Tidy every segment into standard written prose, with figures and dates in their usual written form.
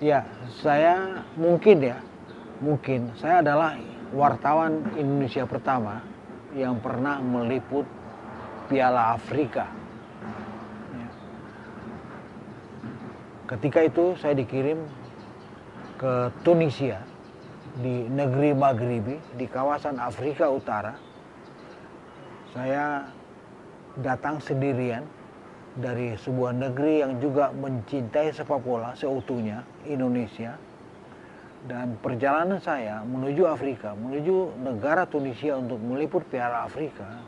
Ya, saya mungkin saya adalah wartawan Indonesia pertama yang pernah meliput Piala Afrika. Ya. Ketika itu saya dikirim ke Tunisia, di negeri Maghribi, di kawasan Afrika Utara. Saya datang sendirian dari sebuah negeri yang juga mencintai sepak bola seutuhnya, Indonesia. Dan perjalanan saya menuju Afrika, menuju negara Tunisia untuk meliput Piala Afrika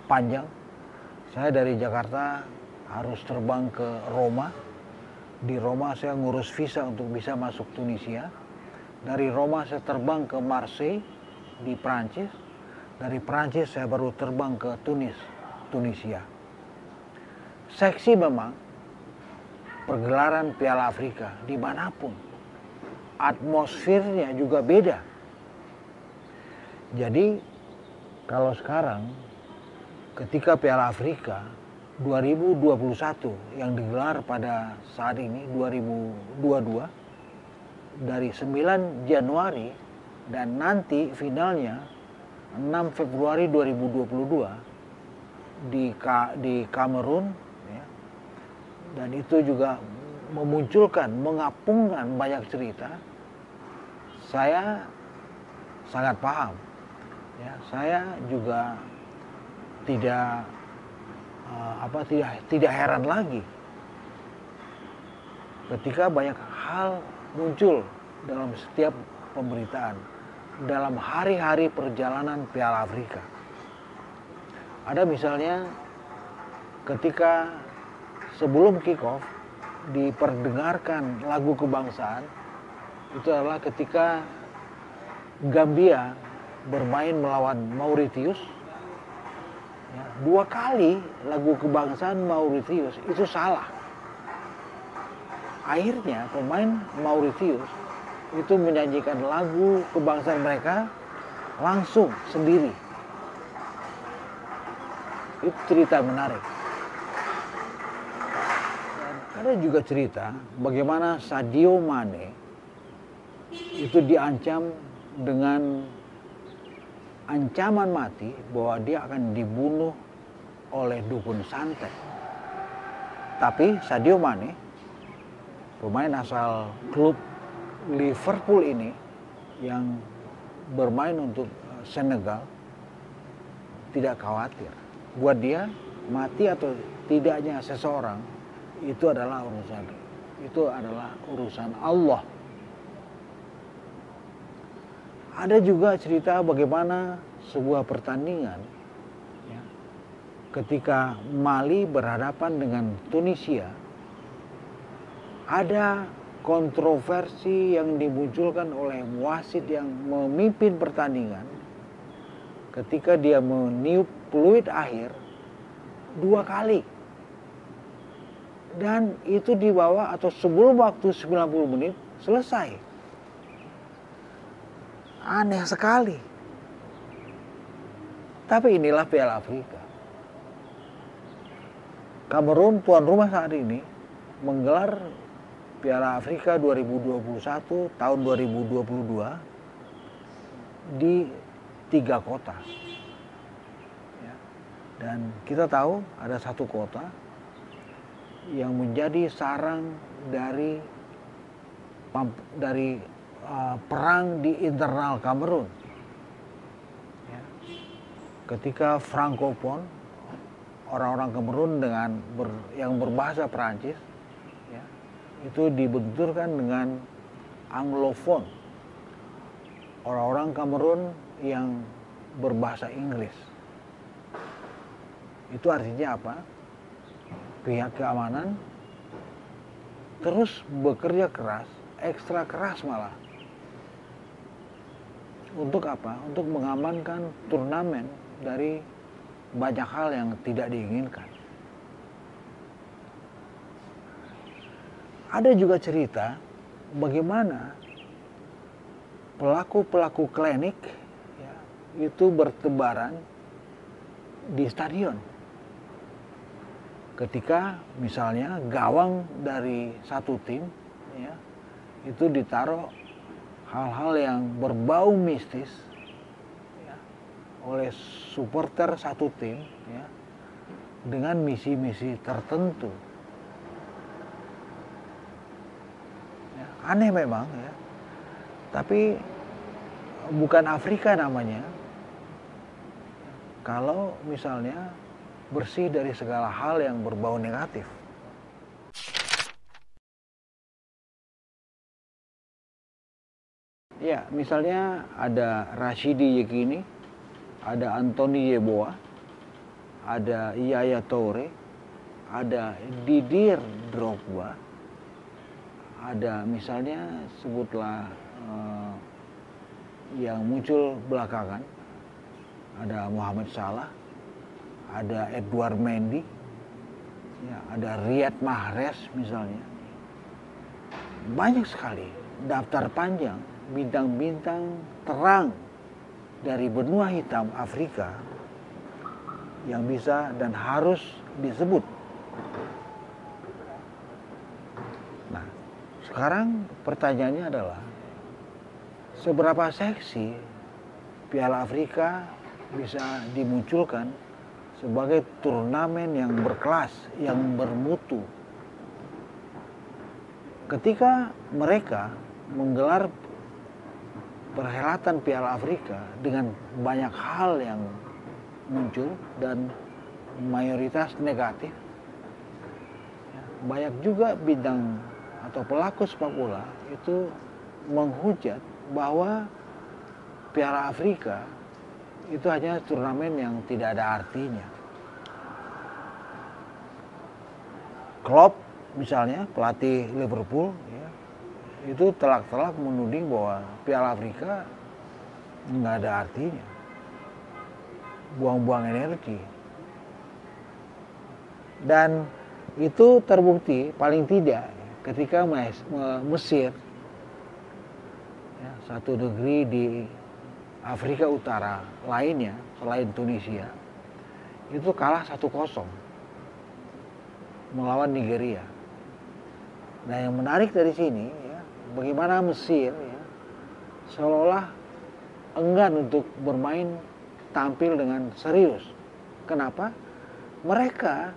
panjang. Saya dari Jakarta harus terbang ke Roma. Di Roma saya ngurus visa untuk bisa masuk Tunisia. Dari Roma saya terbang ke Marseille di Prancis. Dari Prancis saya baru terbang ke Tunisia. Seksi memang pergelaran Piala Afrika dimanapun. Atmosfernya juga beda. Jadi kalau sekarang ketika Piala Afrika 2021 yang digelar pada saat ini 2022 dari 9 Januari dan nanti finalnya 6 Februari 2022 di Kamerun. Dan itu juga memunculkan, mengapungkan banyak cerita. Saya sangat paham. Ya, saya juga tidak heran lagi ketika banyak hal muncul dalam setiap pemberitaan dalam hari-hari perjalanan Piala Afrika. Ada misalnya ketika sebelum kick-off diperdengarkan lagu kebangsaan, itu adalah ketika Gambia bermain melawan Mauritius. Ya, 2 kali lagu kebangsaan Mauritius itu salah. Akhirnya pemain Mauritius itu menyanyikan lagu kebangsaan mereka langsung sendiri. Itu cerita menarik. Ada juga cerita bagaimana Sadio Mane itu diancam dengan ancaman mati bahwa dia akan dibunuh oleh dukun santet. Tapi Sadio Mane, pemain asal klub Liverpool ini yang bermain untuk Senegal, tidak khawatir. Buat dia mati atau tidaknya seseorang itu adalah urusan Allah. Ada juga cerita bagaimana sebuah pertandingan ya, ketika Mali berhadapan dengan Tunisia, ada kontroversi yang dimunculkan oleh wasit yang memimpin pertandingan ketika dia meniup peluit akhir 2 kali. Dan itu dibawa atau sebelum waktu 90 menit selesai. Aneh sekali. Tapi inilah Piala Afrika. Kamerun tuan rumah saat ini menggelar Piala Afrika 2021 tahun 2022 di 3 kota. Dan kita tahu ada 1 kota yang menjadi sarang dari perang di internal Kamerun. Ya. Ketika Francophone, orang-orang Kamerun yang berbahasa Perancis, ya, itu dibenturkan dengan Anglophone, orang-orang Kamerun yang berbahasa Inggris. Itu artinya apa? Pihak keamanan terus bekerja keras, ekstra keras malah. Untuk apa? Untuk mengamankan turnamen dari banyak hal yang tidak diinginkan. Ada juga cerita bagaimana pelaku-pelaku klinik ya, itu bertebaran di stadion. Ketika misalnya gawang dari satu tim ya, itu ditaruh hal-hal yang berbau mistis ya, oleh supporter satu tim ya, dengan misi-misi tertentu. Ya, aneh memang ya, tapi bukan Afrika namanya kalau misalnya bersih dari segala hal yang berbau negatif. Ya, misalnya ada Rashidi Yekini, ada Anthony Yeboah, ada Yaya Toure, ada Didier Drogba, ada misalnya sebutlah yang muncul belakangan, ada Mohamed Salah, ada Edouard Mendy, ya, ada Riyad Mahrez misalnya. Banyak sekali, daftar panjang, bintang-bintang terang dari benua hitam Afrika yang bisa dan harus disebut. Nah, sekarang pertanyaannya adalah seberapa seksi Piala Afrika bisa dimunculkan sebagai turnamen yang berkelas, yang bermutu. Ketika mereka menggelar perhelatan Piala Afrika dengan banyak hal yang muncul dan mayoritas negatif, banyak juga bintang atau pelaku sepak bola itu menghujat bahwa Piala Afrika itu hanya turnamen yang tidak ada artinya. Klopp misalnya, pelatih Liverpool ya, itu telak-telak menuding bahwa Piala Afrika nggak ada artinya, buang-buang energi. Dan itu terbukti paling tidak ketika Mesir, ya, satu negeri di Afrika Utara lainnya selain Tunisia, itu kalah 1-0 melawan Nigeria. Nah, yang menarik dari sini ya, bagaimana Mesir ya, seolah-olah enggan untuk bermain tampil dengan serius. Kenapa? Mereka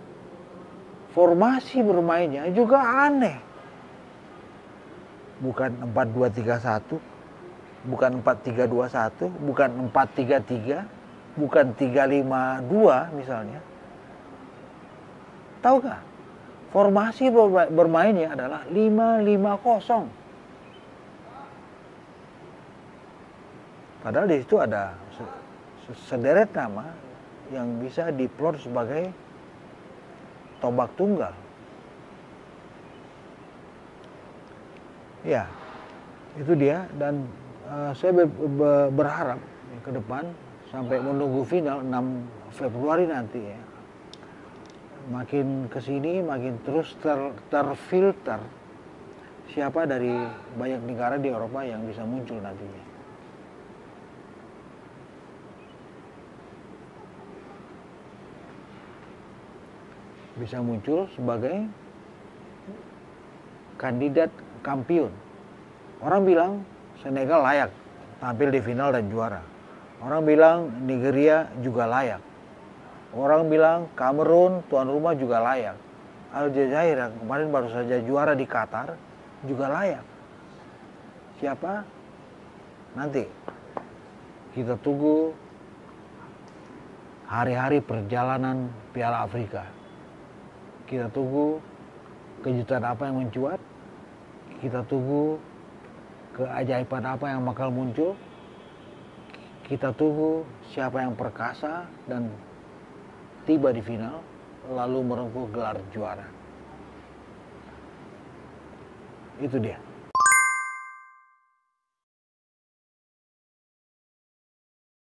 formasi bermainnya juga aneh. Bukan 4-2-3-1, bukan 4-3-2-1, bukan 4-3-3, bukan 3-5-2 misalnya. Tahu gak? Formasi bermainnya adalah 5-5-0. Padahal di situ ada sederet nama yang bisa diplot sebagai tombak tunggal. Ya, itu dia. Dan saya berharap ke depan sampai menunggu final 6 Februari nanti ya, makin kesini makin terus terfilter siapa dari banyak negara di Eropa yang bisa muncul nantinya. Bisa muncul sebagai kandidat kampiun. Orang bilang Senegal layak tampil di final dan juara. Orang bilang Nigeria juga layak. Orang bilang Kamerun tuan rumah juga layak. Aljazair yang kemarin baru saja juara di Qatar juga layak. Siapa? Nanti kita tunggu hari-hari perjalanan Piala Afrika. Kita tunggu kejutan apa yang mencuat. Kita tunggu keajaiban apa yang bakal muncul. Kita tunggu siapa yang perkasa dan tiba di final lalu merengkuh gelar juara. Itu dia.